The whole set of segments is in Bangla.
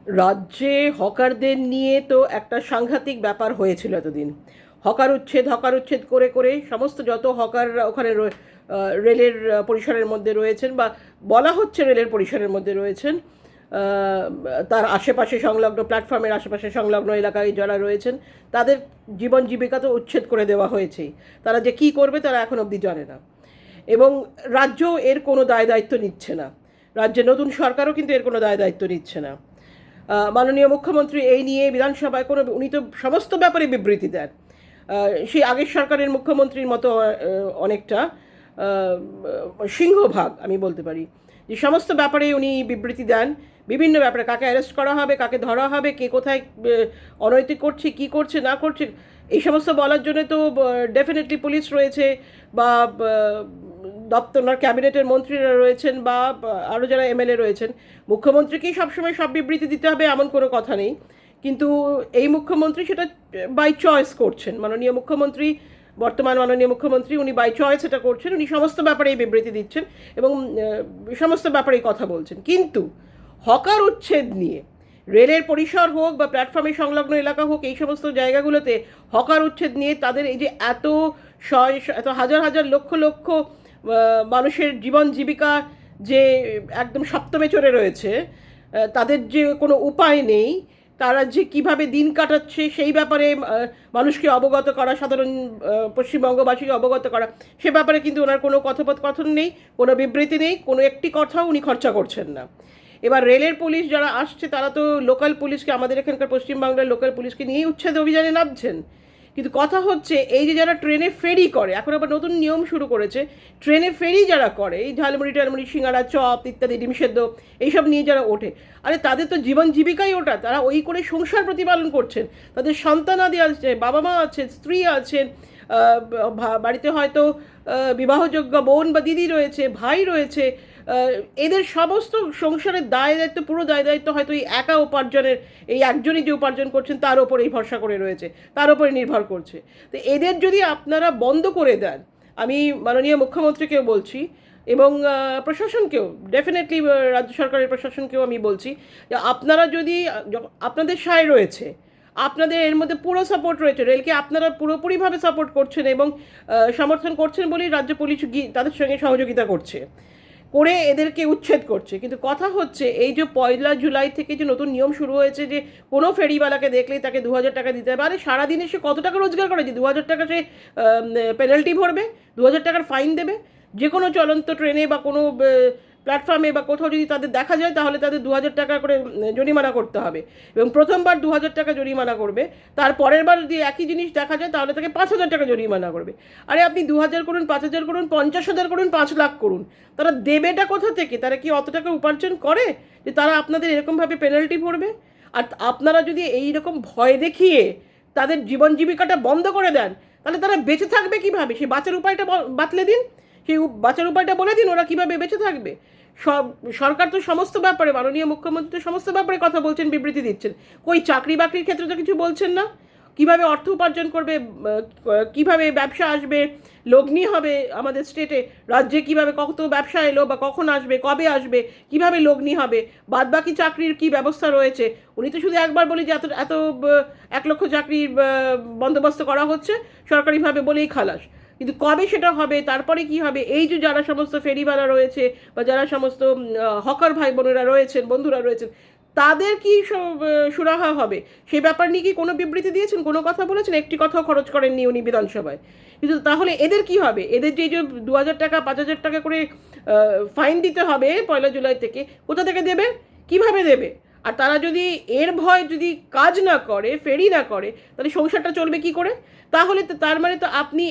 রাজ্যে হকারদের নিয়ে তো একটা সাংঘাতিক ব্যাপার হয়েছিল এতদিন। হকার উচ্ছেদ করে করে সমস্ত যত হকাররা ওখানে রেলের পরিসরের মধ্যে রয়েছেন বা বলা হচ্ছে রেলের পরিসরের মধ্যে রয়েছেন, আহ, তার আশেপাশে সংলগ্ন প্ল্যাটফর্মের আশেপাশে সংলগ্ন এলাকায় যারা রয়েছেন তাদের জীবন জীবিকা তো উচ্ছেদ করে দেওয়া হয়েছেই। তারা যে কী করবে তারা এখন অবধি জানে না, এবং রাজ্য এর কোনো দায় দায়িত্ব নিচ্ছে না। রাজ্যের নতুন সরকারও কিন্তু এর কোনো দায় দায়িত্ব নিচ্ছে না। মাননীয় মুখ্যমন্ত্রী এই নিয়ে বিধানসভায় উনি তো সমস্ত ব্যাপারে বিবৃতি দেন। সেই আগের সরকারের মুখ্যমন্ত্রীর মতো অনেকটা সিংহভাগ আমি বলতে পারি, যে সমস্ত ব্যাপারে উনি বিবৃতি দেন। বিভিন্ন ব্যাপারে কাকে অ্যারেস্ট করা হবে, কাকে ধরা হবে, কে কোথায় অনৈতিক করছে, কি করছে না করছে, এই সমস্ত বলার জন্য তো ডেফিনেটলি পুলিশ রয়েছে, বা দপ্তর ক্যাবিনেটের মন্ত্রীরা রয়েছেন, বা আরও যারা এমএলএ রয়েছেন। মুখ্যমন্ত্রীকেই সবসময় সব বিবৃতি দিতে হবে এমন কোনো কথা নেই, কিন্তু এই মুখ্যমন্ত্রী সেটা বাই চয়েস করছেন। বর্তমান মাননীয় মুখ্যমন্ত্রী উনি বাই চয়েস এটা করছেন, উনি সমস্ত ব্যাপারে এই বিবৃতি দিচ্ছেন এবং সমস্ত ব্যাপারেই কথা বলছেন। কিন্তু হকার উচ্ছেদ নিয়ে রেলের পরিসর হোক বা প্ল্যাটফর্মের সংলগ্ন এলাকা হোক, এই সমস্ত জায়গাগুলোতে হকার উচ্ছেদ নিয়ে তাদের এই যে এত হাজার হাজার লক্ষ লক্ষ মানুষের জীবন জীবিকা যে একদম সপ্তমে চড়ে রয়েছে, তাদের যে কোনো উপায় নেই, তারা যে কিভাবে দিন কাটাচ্ছে সেই ব্যাপারে মানুষকে অবগত করা, সাধারণ পশ্চিমবঙ্গবাসীকে অবগত করা, সে ব্যাপারে কিন্তু ওনার কোনো কথোপকথন নেই, কোনো বিবৃতি নেই, কোনো একটি কথাও উনি খরচা করছেন না। এবার রেলের পুলিশ যারা আসছে তারা তো লোকাল পুলিশকে, আমাদের এখানকার পশ্চিমবাংলার লোকাল পুলিশকে নিয়েই উচ্ছেদ অভিযানে নামছেন। কিন্তু কথা হচ্ছে এই যে যারা ট্রেনে ফেরি করে, এখন আবার নতুন নিয়ম শুরু করেছে, ট্রেনে ফেরি যারা করে, এই ঝালমুড়ি টালমুড়ি সিঙ্গাড়া চপ ইত্যাদি ডিম সেদ্ধ এইসব নিয়ে যারা ওঠে, আরে তাদের তো জীবন জীবিকাই ওটা, তারা ওই করে সংসার প্রতিপালন করছেন। তাদের সন্তানাদি আছে, বাবা মা আছেন, স্ত্রী আছেন, বাড়িতে হয়তো বিবাহযোগ্য বোন বা দিদি রয়েছে, ভাই রয়েছে। এদের সমস্ত সংসারের দায় দায়িত্ব, পুরো দায় দায়িত্ব হয়তো এই একা উপার্জনের, এই একজনই যে উপার্জন করছেন তার ওপরেই ভরসা করে রয়েছে, তার ওপরে নির্ভর করছে। তো এদের যদি আপনারা বন্ধ করে দেন, আমি মাননীয় মুখ্যমন্ত্রীকেও বলছি এবং প্রশাসনকেও, ডেফিনেটলি রাজ্য সরকারের প্রশাসনকেও আমি বলছি, যে আপনারা যদি, আপনাদের সায় রয়েছে, আপনাদের এর মধ্যে পুরো সাপোর্ট রয়েছে, রেলকে আপনারা পুরোপুরিভাবে সাপোর্ট করছেন এবং সমর্থন করছেন বলেই রাজ্য পুলিশ তাদের সঙ্গে সহযোগিতা করে এদেরকে উচ্ছেদ করছে। কিন্তু কথা হচ্ছে এই যে 1 জুলাই থেকে যে নতুন নিয়ম শুরু হয়েছে, যে কোনো ফেরিওয়ালাকে দেখলেই তাকে 2000 টাকা দিতে হবে। আরে সারাদিনে সে কত টাকা রোজগার করে যে 2000 টাকা সে পেনাল্টি ভরবে, 2000 টাকার ফাইন দেবে? যে কোনো চলন্ত ট্রেনে বা কোনো প্ল্যাটফর্মে বা কোথাও যদি তাদের দেখা যায় তাহলে তাদের 2000 টাকা করে জরিমানা করতে হবে, এবং প্রথমবার 2000 টাকা জরিমানা করবে, তার পরের বার যদি একই জিনিস দেখা যায় তাহলে তাকে 5000 টাকা জরিমানা করবে। আরে আপনি 2000 করুন, 5000 করুন, 50,000 করুন, 5 লাখ করুন, তারা দেবেটা কোথা থেকে? তারা কি অত টাকা উপার্জন করে যে তারা আপনাদের এরকমভাবে পেনাল্টি ভরবে? আর আপনারা যদি এই রকম ভয় দেখিয়ে তাদের জীবন জীবিকাটা বন্ধ করে দেন, তাহলে তারা বেঁচে থাকবে কীভাবে? সেই বাঁচার উপায়টা বাতলে দিন, সেই বাঁচার উপায়টা বলে দিন, ওরা কীভাবে বেঁচে থাকবে। সরকার তো সমস্ত ব্যাপারে, মাননীয় মুখ্যমন্ত্রী তো সমস্ত ব্যাপারে কথা বলছেন, বিবৃতি দিচ্ছেন, কই চাকরি বাকরির ক্ষেত্রে তো কিছু বলছেন না। কিভাবে অর্থ উপার্জন করবে, কিভাবে ব্যবসা আসবে, লগ্নি হবে আমাদের স্টেটে, রাজ্যে কিভাবে কত ব্যবসা এলো বা কখন আসবে, কবে আসবে, কিভাবে লগ্নি হবে, বাদবাকি চাকরির কি ব্যবস্থা রয়েছে। উনি তো শুধু একবার বলি যে এত এত 1 লক্ষ চাকরির বন্দোবস্ত করা হচ্ছে সরকারিভাবে বলেই খালাস, কিন্তু কবে সেটা হবে, তারপরে কি হবে, এই যে যারা সমস্ত ফেরিওয়ালা রয়েছে বা যারা সমস্ত হকার ভাই বোনেরা রয়েছেন, বন্ধুরা রয়েছেন, তাদের কি সুরাহা হবে সে ব্যাপার নিয়ে কি কোনো বিবৃতি দিয়েছেন, কোনো কথা বলেছেন? একটি কথাও খরচ করেননি উনি বিধানসভায়। কিন্তু তাহলে এদের কি হবে? এদের যে 2000 টাকা 5000 টাকা করে ফাইন দিতে হবে 1 জুলাই থেকে, কোথা থেকে দেবে, কিভাবে দেবে? আর তারা যদি এর ভয় যদি কাজ না করে, ফেরি না করে, তাহলে সংসারটা চলবে কি করে? তাহলে তো তার মানে তো আপনি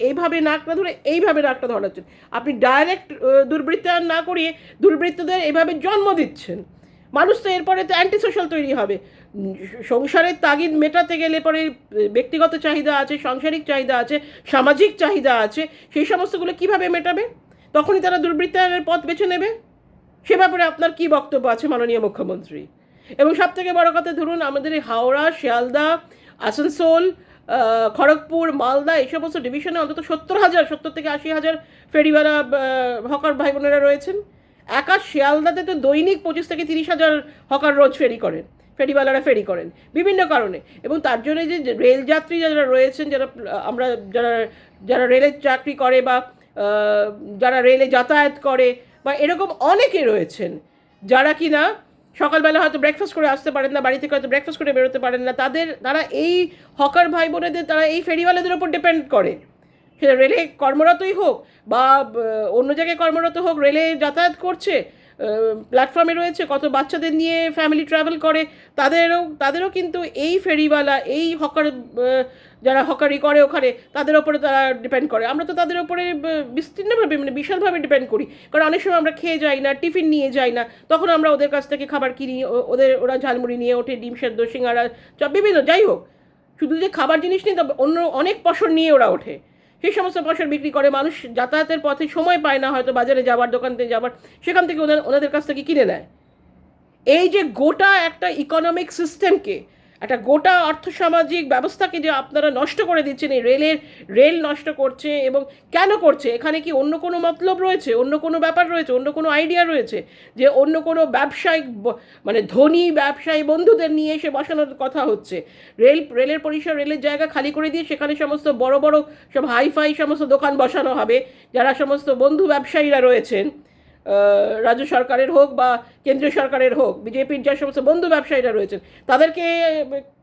এইভাবে নাক না ধরে এইভাবে নাকটা ধরাচ্ছেন, আপনি ডাইরেক্ট দুর্বৃত্তায়ন না করিয়ে দুর্বৃত্তদের এভাবে জন্ম দিচ্ছেন। মানুষ তো এরপরে তো অ্যান্টি সোশ্যাল তৈরি হবে। সংসারের তাগিদ মেটাতে গেলে পরে ব্যক্তিগত চাহিদা আছে, সাংসারিক চাহিদা আছে, সামাজিক চাহিদা আছে, সেই সমস্তগুলো কিভাবে মেটাবে? তখনই তারা দুর্বৃত্তায়নের পথ বেছে নেবে। সে ব্যাপারে আপনার কি বক্তব্য আছে মাননীয় মুখ্যমন্ত্রী? এবং সবথেকে বড় কথা, ধরুন আমাদের এই হাওড়া, শিয়ালদা, আসানসোল, খড়গপুর, মালদা, এই সমস্ত ডিভিশনে অন্তত 70 থেকে 80,000 ফেরিওয়ালা হকার ভাই বোনেরা রয়েছেন। একা শিয়ালদাতে তো দৈনিক 25 থেকে 30,000 হকার রোজ ফেরি করেন। ফেরিওয়ালারা ফেরি করেন বিভিন্ন কারণে, এবং তার জন্য যে রেল যাত্রী যারা রয়েছেন, যারা যারা রেলের চাকরি করে বা যারা রেলে যাতায়াত করে বা এরকম অনেকে রয়েছেন যারা কি না সকালবেলা হয়তো ব্রেকফাস্ট করে আসতে পারেন না, বাড়ি থেকে হয়তো ব্রেকফাস্ট করে বেরোতে পারেন না, তারা এই হকার ভাই বোনেদের, তারা এই ফেরিওয়ালাদের ওপর ডিপেন্ড করে। সেটা রেলে কর্মরতই হোক বা অন্য জায়গায় কর্মরত হোক, রেলে যাতায়াত করছে, প্ল্যাটফর্মে রয়েছে, কত বাচ্চাদের নিয়ে ফ্যামিলি ট্রাভেল করে, তাদেরও কিন্তু এই ফেরিওয়ালা, এই হকার যারা হকারি করে ওখানে, তাদের ওপরে তারা ডিপেন্ড করে। আমরা তো তাদের ওপরে বিস্তীর্ণভাবে মানে বিশালভাবে ডিপেন্ড করি, কারণ অনেক সময় আমরা খেয়ে যাই না, টিফিন নিয়ে যাই না, তখন আমরা ওদের কাছ থেকে খাবার কিনি, ওরা ঝালমুড়ি নিয়ে ওঠে, ডিম সেদ্ধ, সিঙ্গারা, চপ, বিভিন্ন, যাই হোক, শুধু যে খাবার জিনিস নেই, তবে অন্য অনেক পসর নিয়ে ওরা ওঠে, সেই সমস্ত পসর বিক্রি করে। মানুষ যাতায়াতের পথে সময় পায় না হয়তো বাজারে যাবার, দোকানতে যাবার, সেখান থেকে ওনাদের কাছ থেকে কিনে নেয়। এই যে গোটা একটা ইকোনমিক সিস্টেমকে, একটা গোটা আর্থসামাজিক ব্যবস্থাকে যে আপনারা নষ্ট করে দিচ্ছেন, এই রেল নষ্ট করছে, এবং কেন করছে? এখানে কি অন্য কোনো মতলব রয়েছে, অন্য কোনো ব্যাপার রয়েছে, অন্য কোনো আইডিয়া রয়েছে, যে অন্য কোনো ব্যবসায়িক মানে ধনী ব্যবসায়ী বন্ধুদের নিয়ে এসে বসানোর কথা হচ্ছে? রেলের পরিসর, রেলের জায়গা খালি করে দিয়ে সেখানে সমস্ত বড় বড় সব হাইফাই সমস্ত দোকান বসানো হবে, যারা সমস্ত বন্ধু ব্যবসায়ীরা রয়েছেন, রাজ্য সরকারের হোক বা কেন্দ্রীয় সরকারের হোক, বিজেপির যে সমস্ত বন্ধু ব্যবসায়ীরা রয়েছেন, তাদেরকে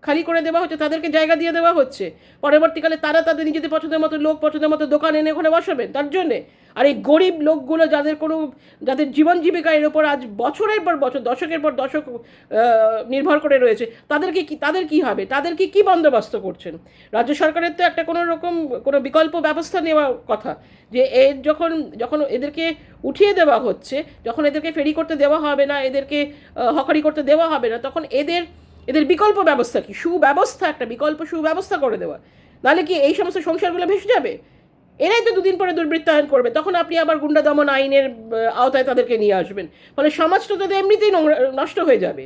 খালি করে দেওয়া হচ্ছে, তাদেরকে জায়গা দিয়ে দেওয়া হচ্ছে। পরবর্তীকালে তারা তাদের নিজেদের পছন্দের মতো লোক, পছন্দের মতো দোকান এনে ওখানে বসাবেন তার জন্যে। আর এই গরিব লোকগুলো, যাদের জীবন জীবিকা এর ওপর আজ বছরের পর বছর, দশকের পর দশক নির্ভর করে রয়েছে, তাদের কি হবে? তাদের কি বন্দোবস্ত করছেন? রাজ্য সরকারের তো একটা কোনো বিকল্প ব্যবস্থা নেওয়া কথা, যে যখন এদেরকে উঠিয়ে দেওয়া হচ্ছে, যখন এদেরকে ফেরি করতে দেওয়া হবে না, এদেরকে হকারি করতে দেওয়া হবে না, তখন এদের বিকল্প ব্যবস্থা কি? একটা বিকল্প সুব্যবস্থা করে দেওয়া। নাহলে কি এই সমস্ত সংসারগুলো ভেসে যাবে? এরাই তো দুদিন পরে দুর্বৃত্তায়ন করবে, তখন আপনি আবার গুন্ডা দমন আইনের আওতায় তাদেরকে নিয়ে আসবেন, ফলে সমাজটা তো এমনিতেই নষ্ট হয়ে যাবে।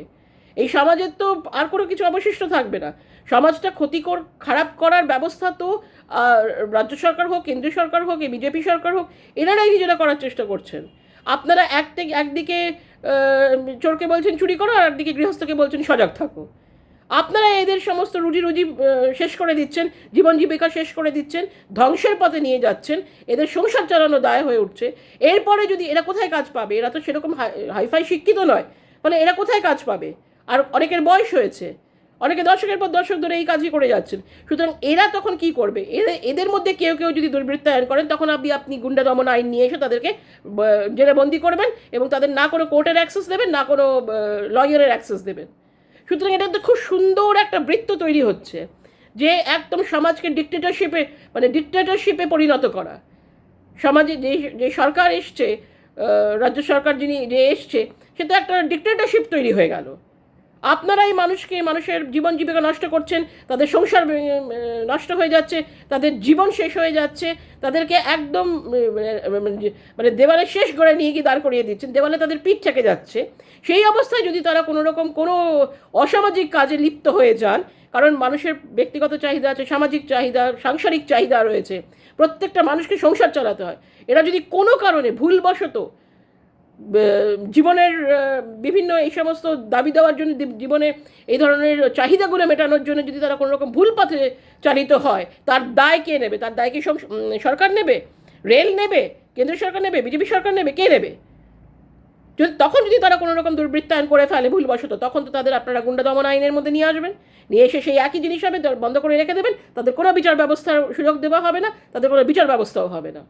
এই সমাজের তো আর কোনো কিছু অবশিষ্ট থাকবে না। সমাজটা খারাপ করার ব্যবস্থা তো রাজ্য সরকার হোক, কেন্দ্রীয় সরকার হোক, বিজেপি সরকার হোক, এনারাই নিজেরা করার চেষ্টা করছেন। আপনারা একদিকে চোরকে বলছেন চুরি করো, আর একদিকে গৃহস্থকে বলছেন সজাগ থাকো। আপনারা এদের সমস্ত রুজি শেষ করে দিচ্ছেন, জীবন জীবিকা শেষ করে দিচ্ছেন, ধ্বংসের পথে নিয়ে যাচ্ছেন, এদের সংসার চালানো দায় হয়ে উঠছে। এরপরে যদি এরা কোথায় কাজ পাবে? এরা তো সেরকম হাইফাই শিক্ষিত নয়, ফলে এরা কোথায় কাজ পাবে? আর অনেকের বয়স হয়েছে, অনেকে দশকের পর দশক ধরে এই কাজই করে যাচ্ছেন। সুতরাং এরা তখন কি করবে? এদের মধ্যে কেউ যদি দুর্বৃত্তায়ন করেন, তখন আপনি গুন্ডা দমন আইন নিয়ে এসে তাদেরকে জেলে বন্দি করবেন, এবং তাদের না কোনো কোর্টের অ্যাক্সেস দেবেন, না কোনো লয়ারের অ্যাক্সেস দেবেন। সুতরাং এটা তো খুব সুন্দর একটা বৃত্ত তৈরি হচ্ছে, যে একদম সমাজকে ডিক্টেটরশিপে পরিণত করা। সমাজে যে সরকার এসছে, রাজ্য সরকার যে এসছে, সেটা একটা ডিক্টেটরশিপ তৈরি হয়ে গেল। আপনারাই মানুষের জীবন জীবিকা নষ্ট করছেন, তাদের সংসার নষ্ট হয়ে যাচ্ছে, তাদের জীবন শেষ হয়ে যাচ্ছে, তাদেরকে একদম মানে দেওয়ালে শেষ করে নিয়ে গিয়ে দাঁড় করিয়ে দিচ্ছেন, দেওয়ালে তাদের পিঠ থেকে যাচ্ছে। সেই অবস্থায় যদি তারা কোনো অসামাজিক কাজে লিপ্ত হয়ে যান, কারণ মানুষের ব্যক্তিগত চাহিদা আছে, সামাজিক চাহিদা, সাংসারিক চাহিদা রয়েছে, প্রত্যেকটা মানুষকে সংসার চালাতে হয়। এরা যদি কোনো কারণে ভুলবশত জীবনের বিভিন্ন এই সমস্ত দাবি দেওয়ার জন্য, জীবনে এই ধরনের চাহিদাগুলো মেটানোর জন্য যদি তারা কোনো রকম ভুল পথে চালিত হয়, তার দায় কে নেবে? তার দায় কি সরকার নেবে? রেল নেবে? কেন্দ্র সরকার নেবে? বিজেপি সরকার নেবে? কে নেবে? তখন যদি তারা কোনো রকম দুর্বৃত্তায়ন করে ফেলে ভুলবশত, তখন তো তাদের আপনারা গুন্ডা দমন আইনের মধ্যে নিয়ে আসবেন, নিয়ে এসে সেই একই জিনিস হবে, বন্ধ করে রেখে দেবেন, তাদের কোনো বিচার ব্যবস্থার সুযোগ দেওয়া হবে না, তাদের কোনো বিচার ব্যবস্থাও হবে না।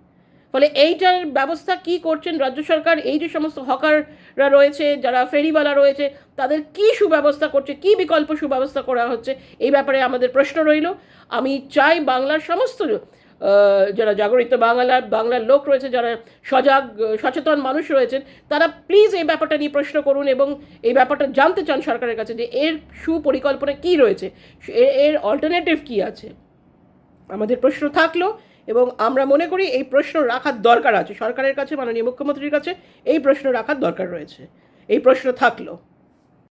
ফলে এইটার ব্যবস্থা কি করছেন রাজ্য সরকার? এই যে সমস্ত হকাররা রয়েছে, যারা ফেরিওয়ালা রয়েছে, তাদের কি সুব্যবস্থা করছে, কি বিকল্প সুব্যবস্থা করা হচ্ছে, এই ব্যাপারে আমাদের প্রশ্ন রইল। আমি চাই বাংলার সমস্ত যারা জাগরিত বাংলার লোক রয়েছে, যারা সচেতন মানুষ রয়েছেন, তারা প্লিজ এই ব্যাপারটা নিয়ে প্রশ্ন করুন, এবং এই ব্যাপারটা জানতে চান সরকারের কাছে, যে এর সুপরিকল্পনা কী রয়েছে, এর অল্টারনেটিভ কী আছে। আমাদের প্রশ্ন থাকলো, এবং আমরা মনে করি এই প্রশ্ন রাখার দরকার আছে সরকারের কাছে, মাননীয় মুখ্যমন্ত্রীর কাছে এই প্রশ্ন রাখার দরকার রয়েছে। এই প্রশ্ন থাকলো।